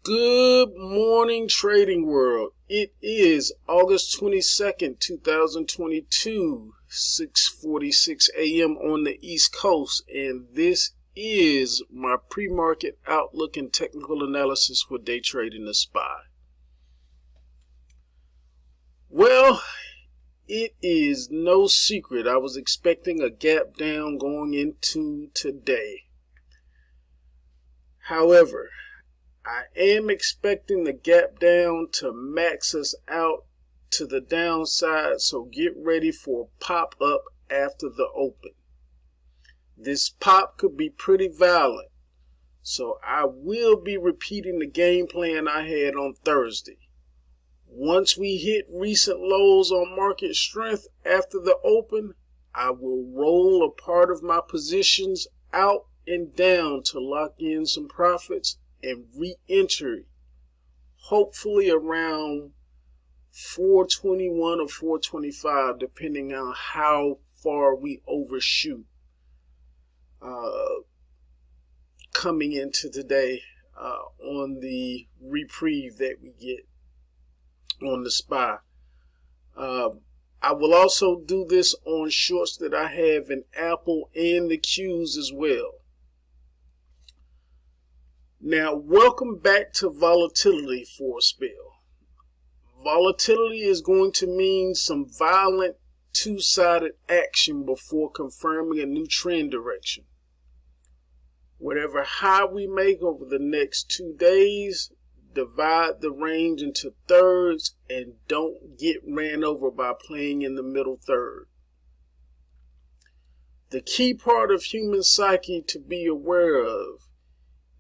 Good morning, trading world. It is August 22nd, 2022, 6:46 a.m. on the East Coast, and this is my pre-market outlook and technical analysis for day trading the SPY. Well, it is no secret I was expecting a gap down going into today. However, I am expecting the gap down to max us out to the downside, so get ready for a pop up after the open. This pop could be pretty violent, so I will be repeating the game plan I had on Thursday. Once we hit recent lows on market strength after the open, I will roll a part of my positions out and down to lock in some profits and re-enter, hopefully around 421 or 425, depending on how far we overshoot coming into today on the reprieve that we get on the SPY. I will also do this on shorts that I have in Apple and the Qs as well. Now, welcome back to volatility for a spell. Volatility is going to mean some violent two-sided action before confirming a new trend direction. Whatever high we make over the next 2 days, divide the range into thirds and don't get ran over by playing in the middle third. The key part of human psyche to be aware of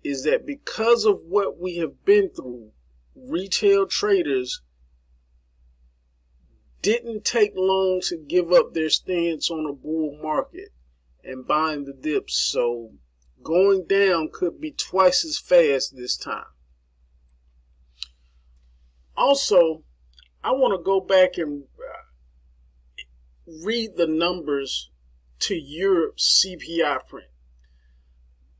is that because of what we have been through, retail traders didn't take long to give up their stance on a bull market and buying the dips, so going down could be twice as fast this time. Also, I want to go back and read the numbers to Europe's CPI print.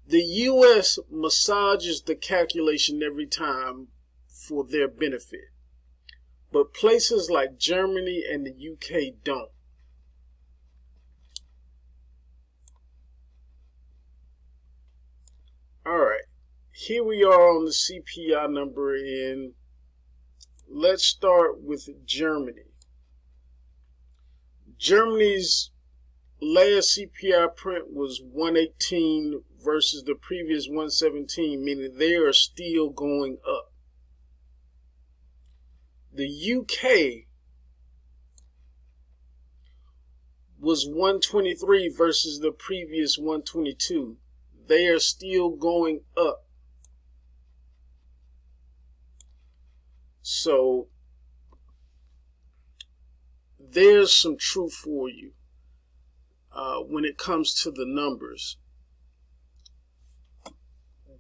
The U.S. massages the calculation every time for their benefit, but places like Germany and the UK don't. Alright, here we are on the CPI number, and let's start with Germany. Germany's last CPI print was 118 versus the previous 117, meaning they are still going up. The UK was 123 versus the previous 122. They are still going up. So there's some truth for you when it comes to the numbers.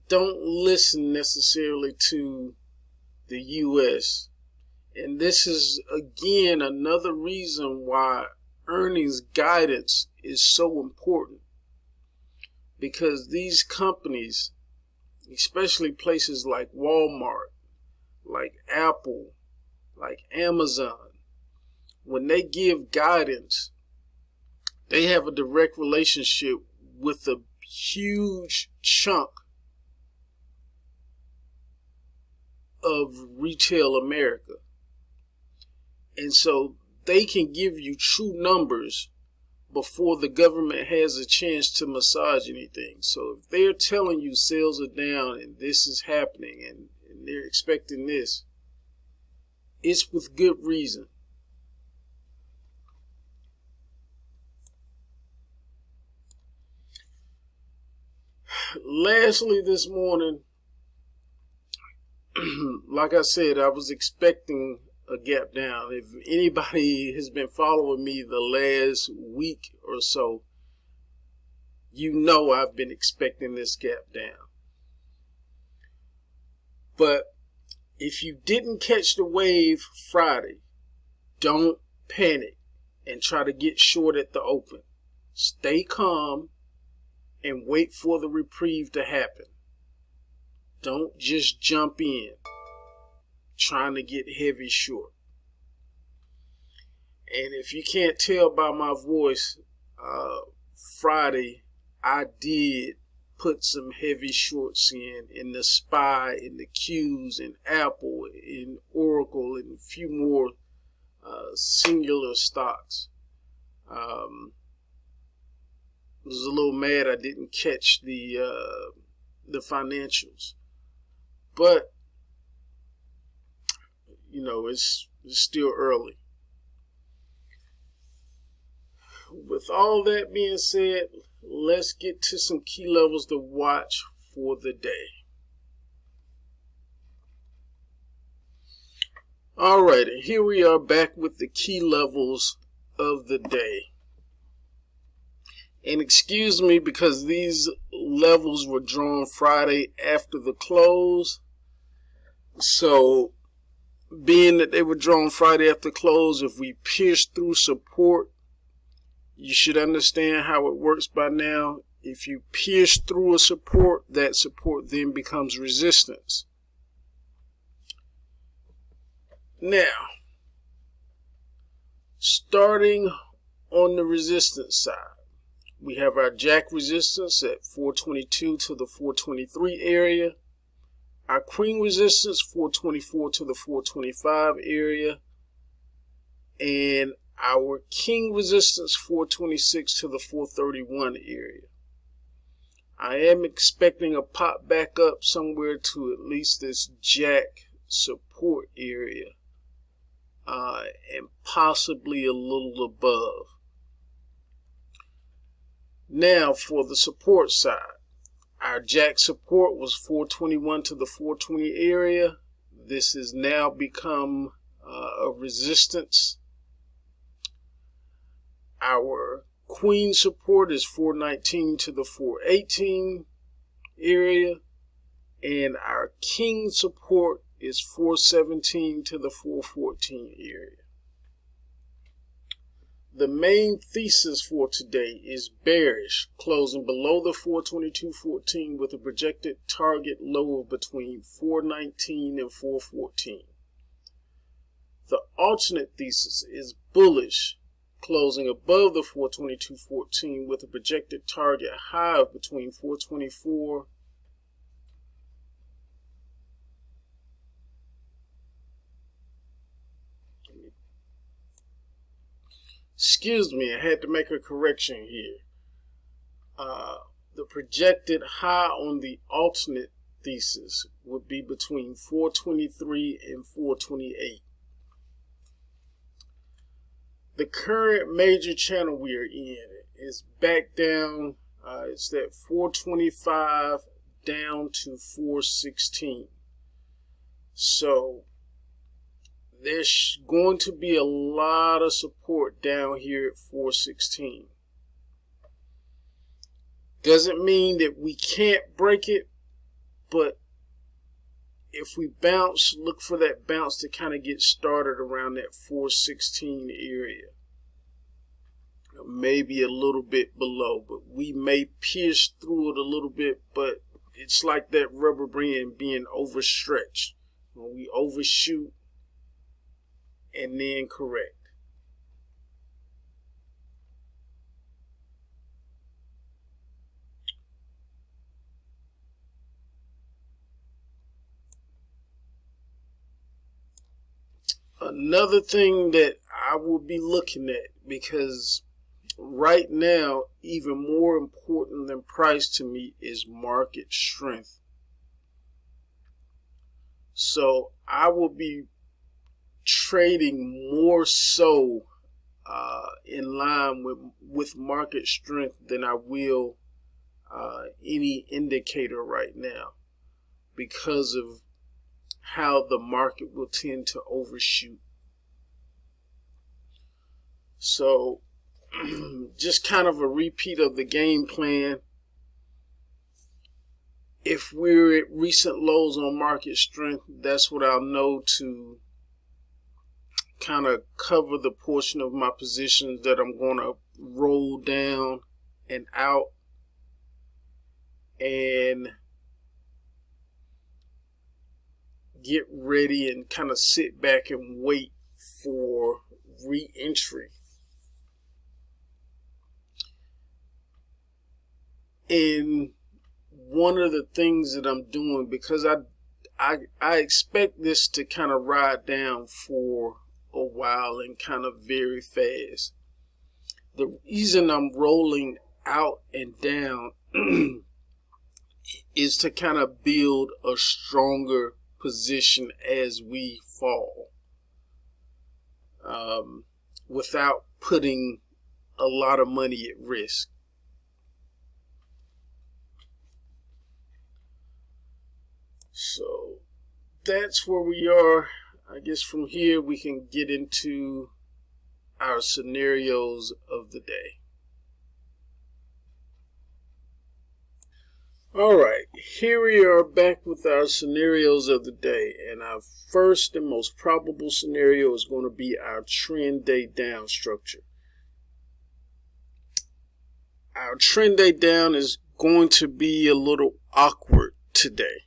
Don't listen necessarily to the U.S. And this is, again, another reason why earnings guidance is so important. Because these companies, especially places like Walmart, like Apple, like Amazon, when they give guidance, they have a direct relationship with a huge chunk of retail America. And so they can give you true numbers before the government has a chance to massage anything. So if they're telling you sales are down and this is happening and they're expecting this, it's with good reason. Lastly, this morning, like I said, I was expecting a gap down. If anybody has been following me the last week or so, you know I've been expecting this gap down. But if you didn't catch the wave Friday, don't panic and try to get short at the open. Stay calm and wait for the reprieve to happen. Don't just jump in trying to get heavy short. And if you can't tell by my voice, Friday I did put some heavy shorts in the SPY, in the Qs, in Apple, in Oracle, and a few more singular stocks. Was a little mad I didn't catch the financials, but you know, it's still early. With all that being said, let's get to some key levels to watch for the day. Alrighty, here we are back with the key levels of the day. And excuse me because these levels were drawn Friday after the close. So, being that they were drawn Friday after close, if we pierce through support, you should understand how it works by now. If you pierce through a support, that support then becomes resistance. Now, starting on the resistance side, we have our Jack resistance at 422 to the 423 area. Our Queen resistance 424 to the 425 area. And our King resistance 426 to the 431 area. I am expecting a pop back up somewhere to at least this Jack support area. And possibly a little above. Now for the support side, our Jack support was 421 to the 420 area. This has now become a resistance. Our Queen support is 419 to the 418 area. And our King support is 417 to the 414 area. The main thesis for today is bearish, closing below the 422.14 with a projected target low of between 419 and 414. The alternate thesis is bullish, closing above the 422.14 with a projected target high of between 424 Excuse me, I had to make a correction here. The projected high on the alternate thesis would be between 423 and 428. The current major channel we are in is back down. It's at 425 down to 416. So there's going to be a lot of support down here at 416. Doesn't mean that we can't break it, but if we bounce, look for that bounce to kind of get started around that 416 area. Maybe a little bit below, but we may pierce through it a little bit, but it's like that rubber band being overstretched. When we overshoot, and then correct. Another thing that I will be looking at, because right now, even more important than price to me is market strength. So I will be trading more so in line with market strength than I will any indicator right now, because of how the market will tend to overshoot. So just kind of a repeat of the game plan. If we're at recent lows on market strength, that's what I'll know to kind of cover the portion of my positions that I'm going to roll down and out. And get ready and kind of sit back and wait for re-entry. And one of the things that I'm doing, because I expect this to kind of ride down for a while and kind of very fast. The reason I'm rolling out and down is to kind of build a stronger position as we fall, without putting a lot of money at risk. So that's where we are. I guess from here we can get into our scenarios of the day. All right, here we are back with our scenarios of the day, and our first and most probable scenario is going to be our trend day down structure. Our trend day down is going to be a little awkward today.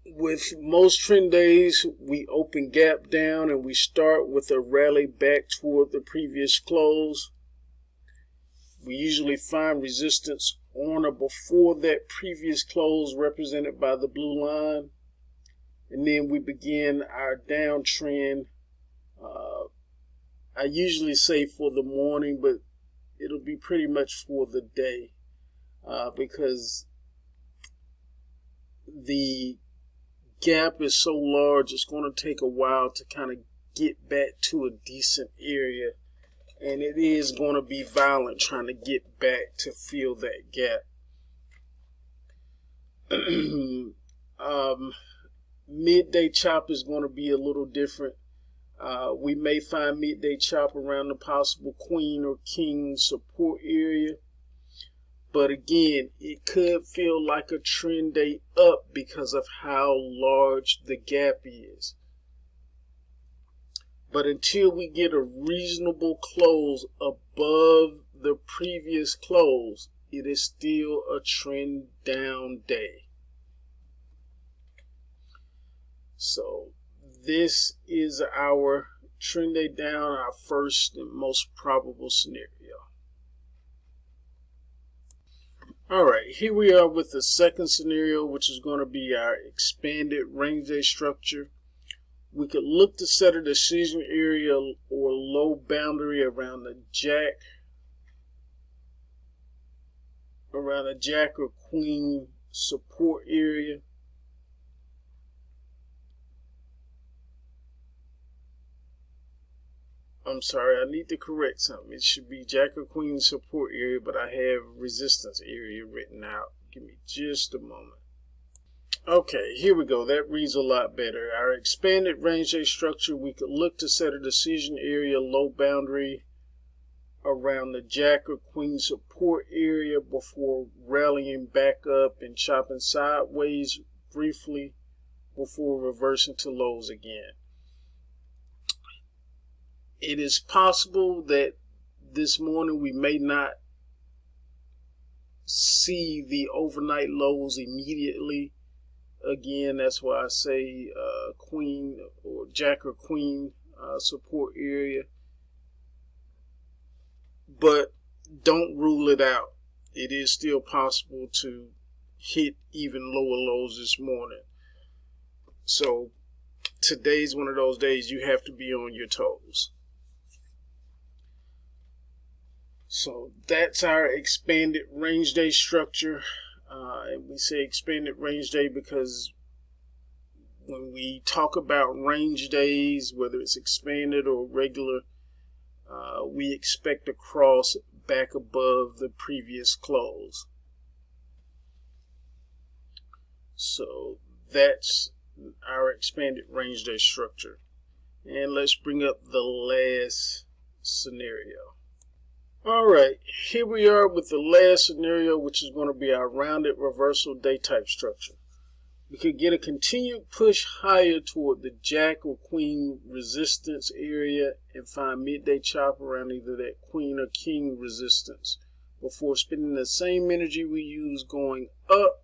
With most trend days, we open gap down and we start with a rally back toward the previous close. We usually find resistance on or before that previous close, represented by the blue line. And then we begin our downtrend. I usually say for the morning, but it'll be pretty much for the day, because the gap is so large, it's going to take a while to kind of get back to a decent area, and it is going to be violent trying to get back to fill that gap. Midday chop is going to be a little different. We may find midday chop around the possible queen or king support area. But again, it could feel like a trend day up because of how large the gap is. But until we get a reasonable close above the previous close, it is still a trend down day. So this is our trend day down, our first and most probable scenario. All right, here we are with the second scenario, which is going to be our expanded range day structure. We could look to set a decision area or low boundary around the jack or queen support area. I'm sorry, I need to correct something. It should be jack or queen support area, but I have resistance area written out. Give me just a moment. Okay, here we go. That reads a lot better. Our expanded range day structure, we could look to set a decision area low boundary around the jack or queen support area before rallying back up and chopping sideways briefly before reversing to lows again. It is possible that this morning we may not see the overnight lows immediately. Again, that's why I say queen or jack or queen support area. But don't rule it out. It is still possible to hit even lower lows this morning. So today's one of those days you have to be on your toes. So that's our expanded range day structure. And we say expanded range day because when we talk about range days, whether it's expanded or regular, we expect to cross back above the previous close. So that's our expanded range day structure. And let's bring up the last scenario. All right, here we are with the last scenario, which is going to be our rounded reversal day type structure. We could get a continued push higher toward the jack or queen resistance area and find midday chop around either that queen or king resistance before spending the same energy we use going up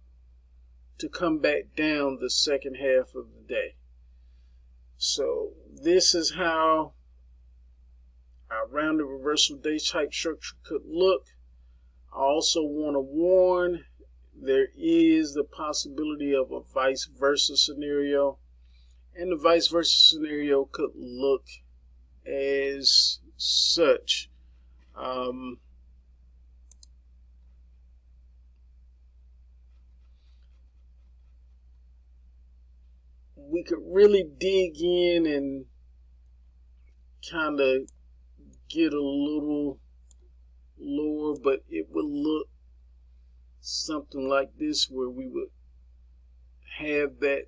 to come back down the second half of the day. So this is how our rounded reversal day type structure could look. I also want to warn, there is the possibility of a vice versa scenario, and the vice versa scenario could look as such. We could really dig in and kind of get a little lower, but it would look something like this, where we would have that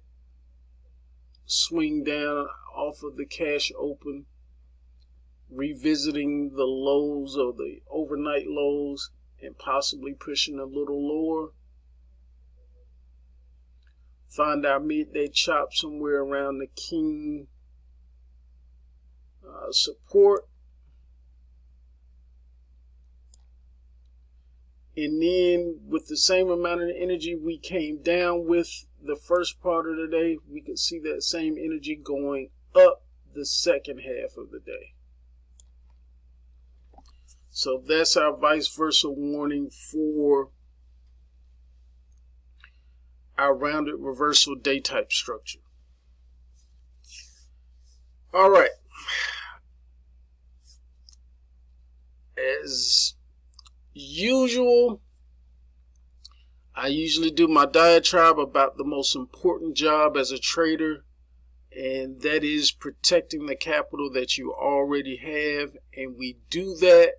swing down off of the cash open, revisiting the lows or the overnight lows and possibly pushing a little lower. Find our midday chop somewhere around the king support. And then with the same amount of energy we came down with the first part of the day, we could see that same energy going up the second half of the day. So that's our vice versa warning for our rounded reversal day type structure. All right. As usual, I usually do my diatribe about the most important job as a trader, and that is protecting the capital that you already have. And we do that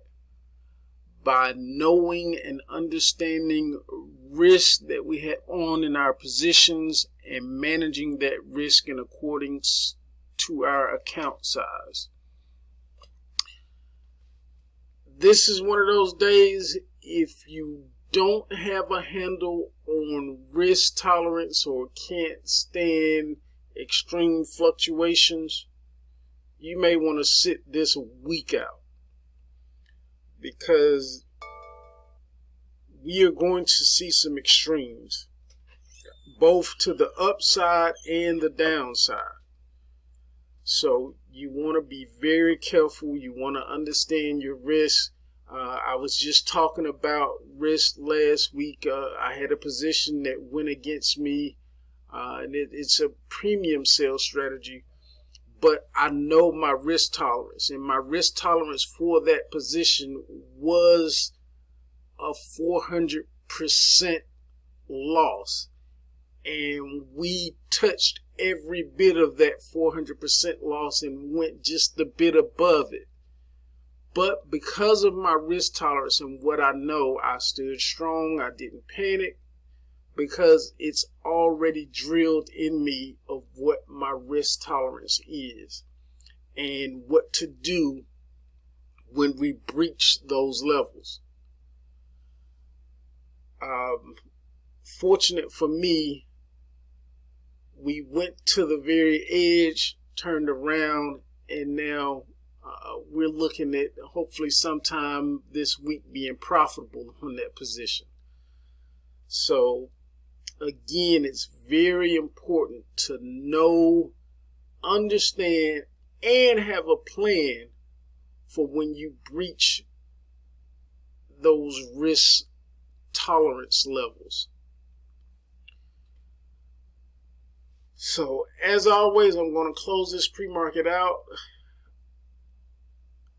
by knowing and understanding risk that we have on in our positions and managing that risk in accordance to our account size. This is one of those days, if you don't have a handle on risk tolerance or can't stand extreme fluctuations, you may want to sit this week out, because we are going to see some extremes, both to the upside and the downside. So you want to be very careful. You want to understand your risk. I was just talking about risk last week. I had a position that went against me, and it's a premium sales strategy, but I know my risk tolerance, and my risk tolerance for that position was a 400% loss, and we touched every bit of that 400% loss and went just a bit above it. But because of my risk tolerance and what I know, I stood strong. I didn't panic, because it's already drilled in me of what my risk tolerance is and what to do when we breach those levels. Fortunate for me, we went to the very edge, turned around, and now we're looking at hopefully sometime this week being profitable on that position. So again, it's very important to know, understand, and have a plan for when you breach those risk tolerance levels. So as always, I'm going to close this pre-market out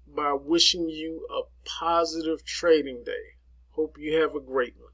by wishing you a positive trading day. Hope you have a great one.